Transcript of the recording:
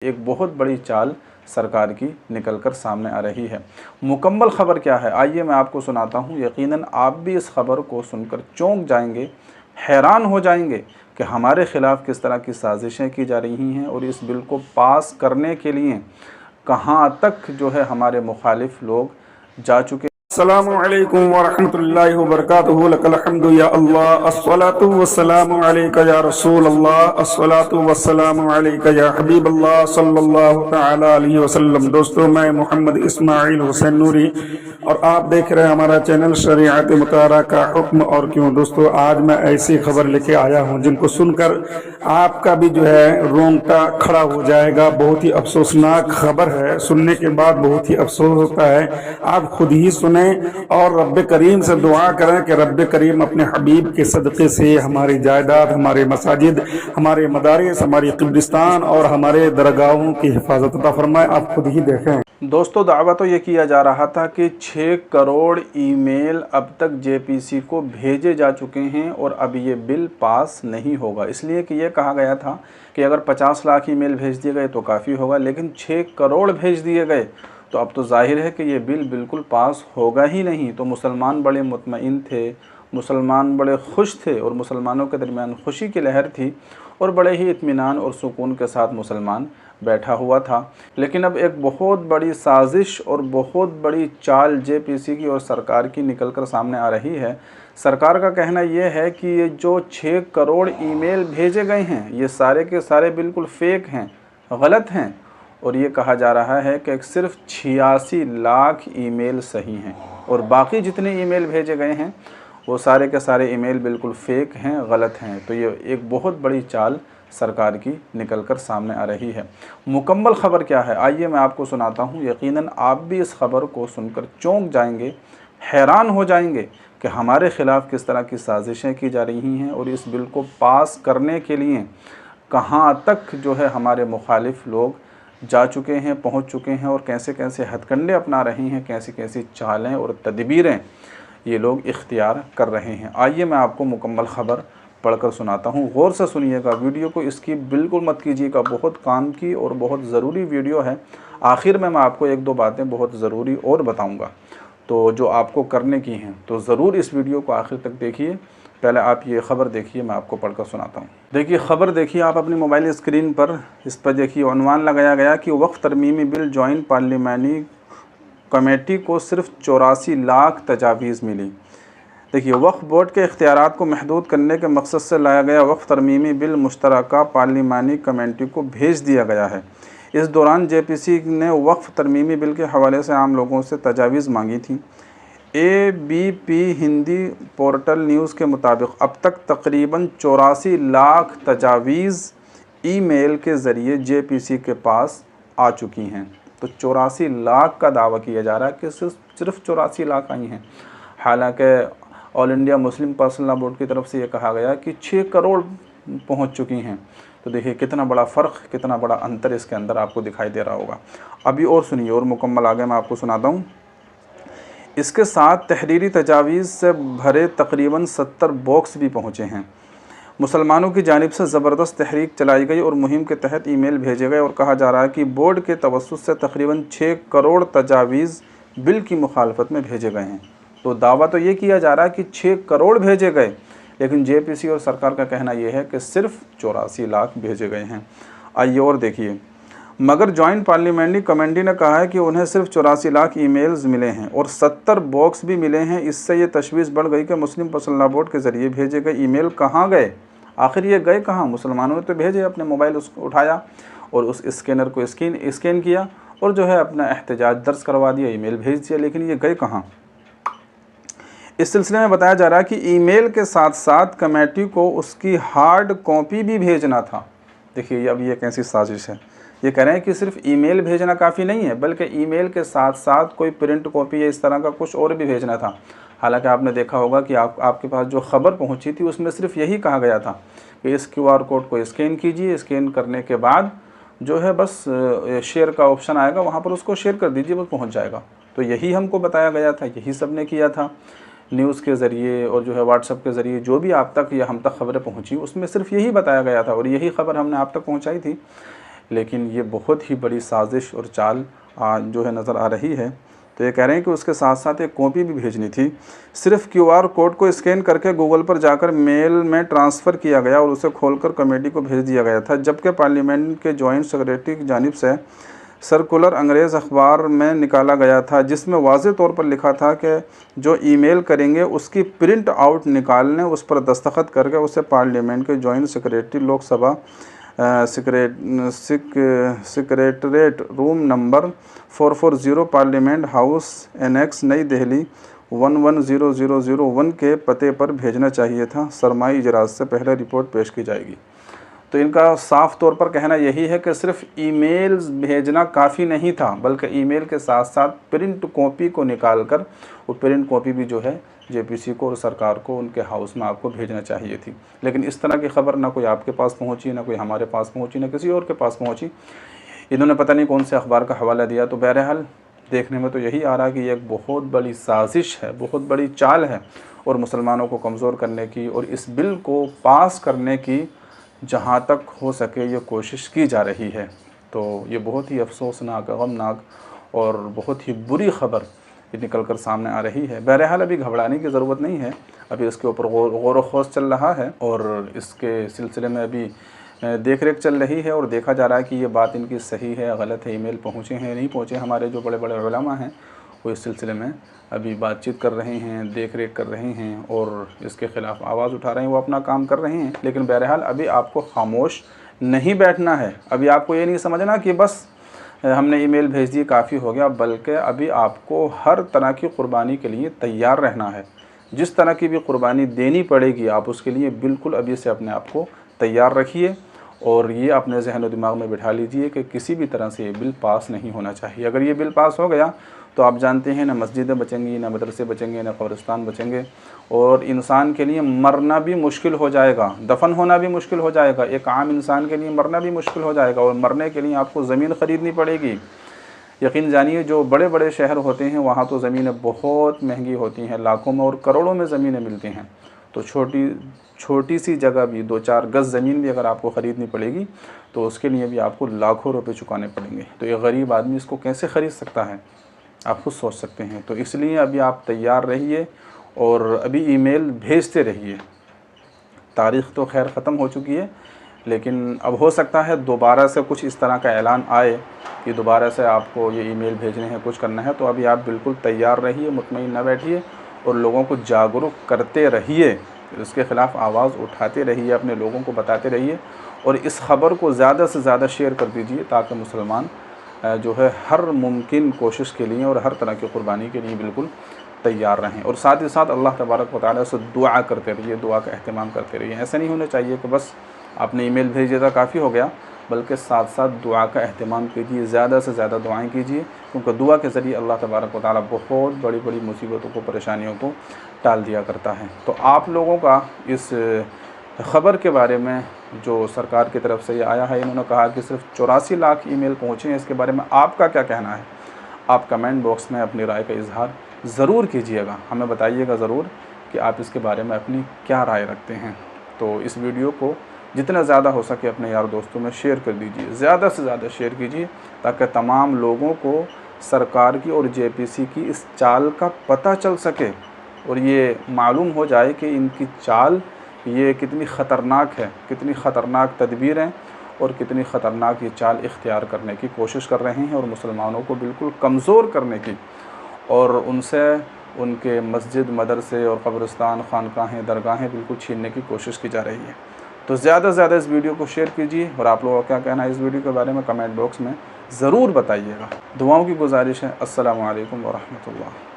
एक बहुत बड़ी चाल सरकार की निकलकर सामने आ रही है। मुकम्मल ख़बर क्या है, आइए मैं आपको सुनाता हूँ। यकीनन आप भी इस ख़बर को सुनकर चौंक जाएंगे, हैरान हो जाएंगे कि हमारे ख़िलाफ़ किस तरह की साजिशें की जा रही हैं और इस बिल को पास करने के लिए कहाँ तक जो है हमारे मुखालिफ लोग जा चुके। अस्सलामु अलैकुम वरहमतुल्लाहि वबरकातुहू लकल हम्दु या अल्लाह अस्सलातु वस्सलामु अलैका या रसूल अल्लाह अस्सलातु वस्सलामु अलैका या हबीब अल्लाह सल्लल्लाहु तआला अलैहि वसल्लम। दोस्तों, मैं मोहम्मद इस्माइल हुसैन नूरी और आप देख रहे हैं हमारा चैनल शरीयत मुताहरा का हुक्म और क्यों। दोस्तों, आज मैं ऐसी खबर लेके आया हूं जिनको सुनकर आपका भी जो है रोंगटा खड़ा हो जाएगा। बहुत ही अफसोसनाक खबर है, सुनने के बाद बहुत ही अफसोस होता है। आप खुद ही सुने और रब्बे करीम से दुआ करें कि रब्बे करीम अपने हबीब के सदक़े से हमारी जायदाद, हमारे मसाजिद, हमारे मदारिस, हमारी क़ब्रिस्तान और हमारे दरगाहों की हिफाजत अता फरमाए। आप खुद ही देखें। दोस्तों, दावा तो ये किया जा रहा था कि 6 करोड़ ईमेल अब तक जेपीसी को भेजे जा चुके हैं और अब ये बिल पास नहीं होगा, इसलिए कि ये कहा गया था कि अगर 50 लाख ईमेल भेज दिए गए तो काफ़ी होगा, लेकिन 6 करोड़ भेज दिए गए तो अब तो जाहिर है कि ये बिल बिल्कुल पास होगा ही नहीं। तो मुसलमान बड़े मुतमईन थे, मुसलमान बड़े खुश थे और मुसलमानों के दरमियान खुशी की लहर थी और बड़े ही इत्मीनान और सुकून के साथ मुसलमान बैठा हुआ था। लेकिन अब एक बहुत बड़ी साजिश और बहुत बड़ी चाल जेपीसी की और सरकार की निकल कर सामने आ रही है। सरकार का कहना यह है कि ये जो 6 करोड़ ईमेल भेजे गए हैं ये सारे के सारे बिल्कुल फेक हैं, गलत हैं, और ये कहा जा रहा है कि सिर्फ 86 लाख ईमेल सही हैं और बाकी जितने ईमेल भेजे गए हैं वो सारे के सारे ईमेल बिल्कुल फेक हैं, गलत हैं। तो ये एक बहुत बड़ी चाल सरकार की निकलकर सामने आ रही है। मुकम्मल ख़बर क्या है, आइए मैं आपको सुनाता हूँ। यकीनन आप भी इस ख़बर को सुनकर चौंक जाएंगे, हैरान हो जाएंगे कि हमारे ख़िलाफ़ किस तरह की साजिशें की जा रही हैं और इस बिल को पास करने के लिए कहाँ तक जो है हमारे मुखालिफ लोग जा चुके हैं, पहुँच चुके हैं और कैसे कैसे हथकंडे अपना रहे हैं, कैसी कैसी चालें और तदबीरें ये लोग इख्तियार कर रहे हैं। आइए मैं आपको मुकम्मल ख़बर पढ़कर सुनाता हूँ, गौर से सुनिएगा। वीडियो को इसकी बिल्कुल मत कीजिएगा, बहुत काम की और बहुत ज़रूरी वीडियो है। आखिर में मैं आपको एक दो बातें बहुत ज़रूरी और बताऊँगा तो जो आपको करने की हैं, तो ज़रूर इस वीडियो को आखिर तक देखिए। पहले आप ये ख़बर देखिए, मैं आपको पढ़कर सुनाता हूँ। देखिए ख़बर देखिए आप अपनी मोबाइल स्क्रीन पर। इस पर देखिए उन्वान लगाया गया कि वक्फ तरमीमी बिल जॉइंट पार्लिमानी कमेटी को सिर्फ 84 लाख तजावीज़ मिली। देखिए, वक्फ बोर्ड के इख्तियारात को महदूद करने के मकसद से लाया गया वक्फ तरमीमी बिल मुश्तरका पार्लिमानी कमेटी को भेज दिया गया है। इस दौरान जेपीसी ने वक्फ तरमीमी बिल के हवाले से आम लोगों से तजावीज़ मांगी थी। एबीपी हिंदी पोर्टल न्यूज़ के मुताबिक अब तक तकरीबन 84 लाख तजावीज़ ईमेल के ज़रिए जेपीसी के पास आ चुकी हैं। तो 84 लाख का दावा किया जा रहा है कि सिर्फ 84 लाख आई हैं। हालांकि all India Muslim personal law board की तरफ से ये कहा गया कि 6 करोड़ पहुंच चुकी हैं। तो देखिए कितना बड़ा फ़र्क, कितना बड़ा अंतर इसके अंदर आपको दिखाई दे रहा होगा। अभी और सुनिए और मुकम्मल आगे मैं आपको सुनाता हूँ। इसके साथ तहरीरी तजावीज़ से भरे तकरीबन 70 बॉक्स भी पहुँचे हैं। मुसलमानों की जानिब से ज़बरदस्त तहरीक चलाई गई और मुहिम के तहत ईमेल भेजे गए और कहा जा रहा है कि बोर्ड के तवस्सुत से तकरीबन 6 करोड़ तजावीज़ बिल की मुखालफत में भेजे गए हैं। तो दावा तो ये किया जा रहा है कि 6 करोड़ भेजे गए, लेकिन जेपीसी और सरकार का कहना यह है कि सिर्फ 84 लाख भेजे गए हैं। आइए और देखिए। मगर जॉइंट पार्लियामेंट्री कमेटी ने कहा है कि उन्हें सिर्फ 84 लाख ईमेल्स मिले हैं और 70 बॉक्स भी मिले हैं। इससे ये तशवीश बढ़ गई कि मुस्लिम पर्सनल लॉ बोर्ड के ज़रिए भेजे गए ईमेल कहाँ गए, आखिर ये गए कहाँ। मुसलमानों ने तो भेजे, अपने मोबाइल उसको उठाया और उस स्कैनर को स्कैन किया और जो है अपना एहतजाज दर्ज करवा दिया, ईमेल भेज दिया, लेकिन ये गए कहाँ। इस सिलसिले में बताया जा रहा है कि ईमेल के साथ साथ कमेटी को उसकी हार्ड कॉपी भी भेजना था। देखिए अब ये कैसी साजिश है। ये कह रहे हैं कि सिर्फ ईमेल भेजना काफ़ी नहीं है, बल्कि ईमेल के साथ साथ कोई प्रिंट कॉपी या इस तरह का कुछ और भी भेजना था। हालांकि आपने देखा होगा कि आपके पास जो ख़बर पहुंची थी उसमें सिर्फ यही कहा गया था कि इस QR कोड को स्कैन कीजिए, स्कैन करने के बाद जो है बस शेयर का ऑप्शन आएगा, वहाँ पर उसको शेयर कर दीजिए, बस पहुँच जाएगा। तो यही हमको बताया गया था, यही सब ने किया था न्यूज़ के ज़रिए और जो है व्हाट्सएप के ज़रिए जो भी आप तक या हम तक ख़बरें पहुँची उसमें सिर्फ यही बताया गया था और यही ख़बर हमने आप तक पहुँचाई थी। लेकिन ये बहुत ही बड़ी साजिश और चाल जो है नज़र आ रही है। तो ये कह रहे हैं कि उसके साथ साथ एक कॉपी भी भेजनी थी। सिर्फ QR कोड को स्कैन करके गूगल पर जाकर मेल में ट्रांसफ़र किया गया और उसे खोलकर कमेटी को भेज दिया गया था, जबकि पार्लियामेंट के जॉइंट सेक्रेटरी की जानिब से सर्कुलर अंग्रेज़ अखबार में निकाला गया था, जिसमें वाज़ेह तौर पर लिखा था कि जो ईमेल करेंगे उसकी प्रिंट आउट निकाल लें, उस पर दस्तखत करके उसे पार्लियामेंट के joint secretary Lok Sabha secretariat room number 440 parliament house annex नई दिल्ली 110001 के पते पर भेजना चाहिए था। सरमाई इजलास से पहले रिपोर्ट पेश की जाएगी। तो इनका साफ तौर पर कहना यही है कि सिर्फ ईमेल्स भेजना काफ़ी नहीं था, बल्कि ईमेल के साथ साथ प्रिंट कॉपी को निकाल कर वो प्रिंट कॉपी भी जो है JPC को और सरकार को उनके हाउस में आपको भेजना चाहिए थी। लेकिन इस तरह की खबर ना कोई आपके पास पहुंची, ना कोई हमारे पास पहुंची, ना किसी और के पास पहुंची। इन्होंने पता नहीं कौन से अखबार का हवाला दिया। तो बहरहाल देखने में तो यही आ रहा है कि ये एक बहुत बड़ी साजिश है, बहुत बड़ी चाल है और मुसलमानों को कमज़ोर करने की और इस बिल को पास करने की जहाँ तक हो सके ये कोशिश की जा रही है। तो ये बहुत ही अफसोसनाक, गमनाक और बहुत ही बुरी खबर निकल कर सामने आ रही है। बहरहाल अभी घबराने की ज़रूरत नहीं है, अभी इसके ऊपर गौर व खौज चल रहा है और इसके सिलसिले में अभी देख रेख चल रही है और देखा जा रहा है कि ये बात इनकी सही है, गलत है, ईमेल पहुँचे हैं नहीं पहुँचे। हमारे जो बड़े बड़े उलमा हैं वो इस सिलसिले में अभी बातचीत कर रहे हैं, देख रेख कर रहे हैं और इसके ख़िलाफ़ आवाज़ उठा रहे हैं, वो अपना काम कर रहे हैं। लेकिन बहरहाल अभी आपको खामोश नहीं बैठना है। अभी आपको ये नहीं समझना कि बस हमने ईमेल भेज दी काफ़ी हो गया, बल्कि अभी आपको हर तरह की क़ुरबानी के लिए तैयार रहना है। जिस तरह की भी क़ुरबानी देनी पड़ेगी आप उसके लिए बिल्कुल अभी से अपने आप को तैयार रखिए और ये अपने जहन और दिमाग में बिठा लीजिए कि किसी भी तरह से ये बिल पास नहीं होना चाहिए। अगर ये बिल पास हो गया तो आप जानते हैं ना मस्जिदें बचेंगी, ना मदरसे बचेंगे, ना कब्रिस्तान बचेंगे और इंसान के लिए मरना भी मुश्किल हो जाएगा, दफन होना भी मुश्किल हो जाएगा। एक आम इंसान के लिए मरना भी मुश्किल हो जाएगा और मरने के लिए आपको ज़मीन ख़रीदनी पड़ेगी। यकीन जानिए जो बड़े बड़े शहर होते हैं वहाँ तो ज़मीनें बहुत महंगी होती हैं, लाखों में और करोड़ों में ज़मीनें मिलती हैं। तो छोटी सी जगह भी 2-4 गज़ ज़मीन भी अगर आपको ख़रीदनी पड़ेगी तो उसके लिए भी आपको लाखों रुपए चुकाने पड़ेंगे। तो ये गरीब आदमी इसको कैसे ख़रीद सकता है, आप खुद सोच सकते हैं। तो इसलिए अभी आप तैयार रहिए और अभी ईमेल भेजते रहिए। तारीख़ तो खैर ख़त्म हो चुकी है, लेकिन अब हो सकता है दोबारा से कुछ इस तरह का ऐलान आए कि दोबारा से आपको ये ईमेल भेजने हैं, कुछ करना है। तो अभी आप बिल्कुल तैयार रहिए, मुतमईन न बैठिए और लोगों को जागरूक करते रहिए, इसके ख़िलाफ़ आवाज़ उठाते रहिए, अपने लोगों को बताते रहिए और इस ख़बर को ज़्यादा से ज़्यादा शेयर कर दीजिए ताकि मुसलमान जो है हर मुमकिन कोशिश के लिए और हर तरह की क़ुरबानी के लिए बिल्कुल तैयार रहें। और साथ ही साथ अल्लाह तबारक व तआला से दुआ करते रहिए, दुआ का अहतमाम करते रहिए। ऐसा नहीं होना चाहिए कि बस आपने ईमेल भेज दिया था काफ़ी हो गया, बल्कि साथ साथ दुआ का अहतमाम कीजिए, ज़्यादा से ज़्यादा दुआएं कीजिए, क्योंकि दुआ के ज़रिए अल्लाह तबारक व तआला बहुत बड़ी बड़ी मुसीबतों को, परेशानियों को टाल दिया करता है। तो आप लोगों का इस ख़बर के बारे में जो सरकार की तरफ से ये आया है, इन्होंने कहा कि सिर्फ 84 लाख ईमेल पहुँचे हैं, इसके बारे में आपका क्या कहना है? आप कमेंट बॉक्स में अपनी राय का इजहार ज़रूर कीजिएगा, हमें बताइएगा ज़रूर कि आप इसके बारे में अपनी क्या राय रखते हैं। तो इस वीडियो को जितना ज़्यादा हो सके अपने यार दोस्तों में शेयर कर दीजिए, ज़्यादा से ज़्यादा शेयर कीजिए ताकि तमाम लोगों को सरकार की और JPC की इस चाल का पता चल सके और ये मालूम हो जाए कि इनकी चाल ये कितनी ख़तरनाक है, कितनी ख़तरनाक तदबीर हैं और कितनी ख़तरनाक ये चाल इख्तियार करने की कोशिश कर रहे हैं और मुसलमानों को बिल्कुल कमज़ोर करने की और उनसे उनके मस्जिद, मदरसे और कब्रिस्तान, खानकाहें, दरगाहें बिल्कुल छीनने की कोशिश की जा रही है। तो ज़्यादा से ज़्यादा इस वीडियो को शेयर कीजिए और आप लोगों का क्या कहना है इस वीडियो के बारे में कमेंट बॉक्स में ज़रूर बताइएगा। दुआओं की गुजारिश है। अस्सलामु अलैकुम व रहमतुल्लाह।